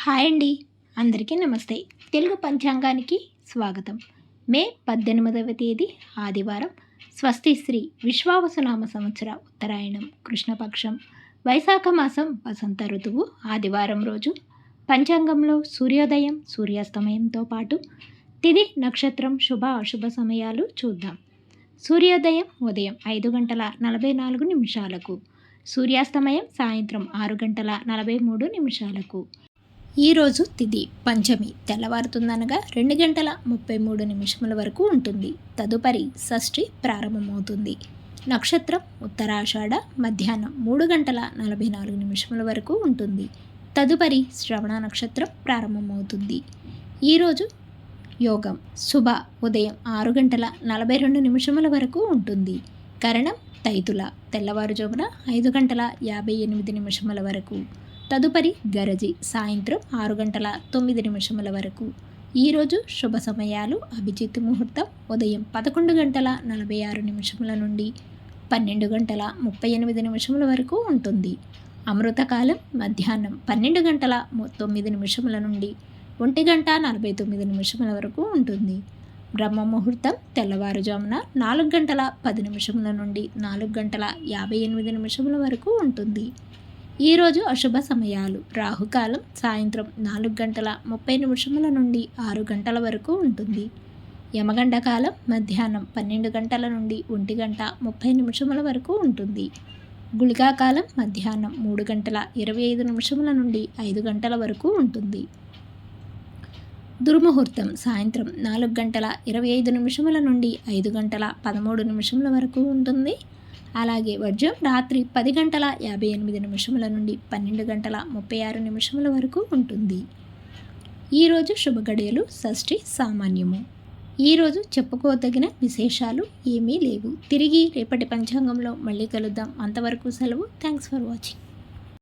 Hi అండి, అందరికీ నమస్తే. తెలుగు పంచాంగానికి స్వాగతం. మే 18వ తేదీ ఆదివారం, స్వస్తి శ్రీ విశ్వావసునామ సంవత్సర ఉత్తరాయణం కృష్ణపక్షం వైశాఖ మాసం వసంత ఋతువు ఆదివారం రోజు. పంచాంగంలో సూర్యోదయం సూర్యాస్తమయంతో పాటు తిథి నక్షత్రం శుభ అశుభ సమయాలు చూద్దాం. సూర్యోదయం ఉదయం 5:44 సూర్యాస్తమయం సాయంత్రం 6:43. ఈరోజు తిథి పంచమి తెల్లవారుతుందనగా 2:33 వరకు ఉంటుంది. తదుపరి షష్ఠి ప్రారంభమవుతుంది. నక్షత్రం ఉత్తరాషాఢ మధ్యాహ్నం 3:44 వరకు ఉంటుంది. తదుపరి శ్రవణ నక్షత్రం ప్రారంభమవుతుంది. ఈరోజు యోగం శుభ ఉదయం 6:42 వరకు ఉంటుంది. కరణం తైతుల తెల్లవారుజామున 5:58 వరకు. తదుపరి గరజి సాయంత్రం 6:09 వరకు. ఈరోజు శుభ సమయాలు అభిజిత్ ముహూర్తం ఉదయం 11:46 నుండి 12:38 వరకు ఉంటుంది. అమృతకాలం మధ్యాహ్నం 12:09 నుండి 1:49 వరకు ఉంటుంది. బ్రహ్మ ముహూర్తం తెల్లవారుజామున 4:10 నుండి 4:58 వరకు ఉంటుంది. ఈరోజు అశుభ సమయాలు రాహుకాలం సాయంత్రం 4:30 నుండి 6 గంటల వరకు ఉంటుంది. యమగండ కాలం మధ్యాహ్నం 12 గంటల నుండి 1:30 వరకు ఉంటుంది. గుళికా కాలం మధ్యాహ్నం 3:25 నుండి 5 గంటల వరకు ఉంటుంది. దుర్ముహూర్తం సాయంత్రం 4:25 నుండి 5:13 వరకు ఉంటుంది. అలాగే వర్జం రాత్రి 10:58 నుండి 12:36 వరకు ఉంటుంది. ఈరోజు శుభగడియలు షష్ఠి సామాన్యము. ఈరోజు చెప్పుకోదగిన విశేషాలు ఏమీ లేవు. తిరిగి రేపటి పంచాంగంలో మళ్ళీ కలుద్దాం. అంతవరకు సెలవు. Thanks for watching.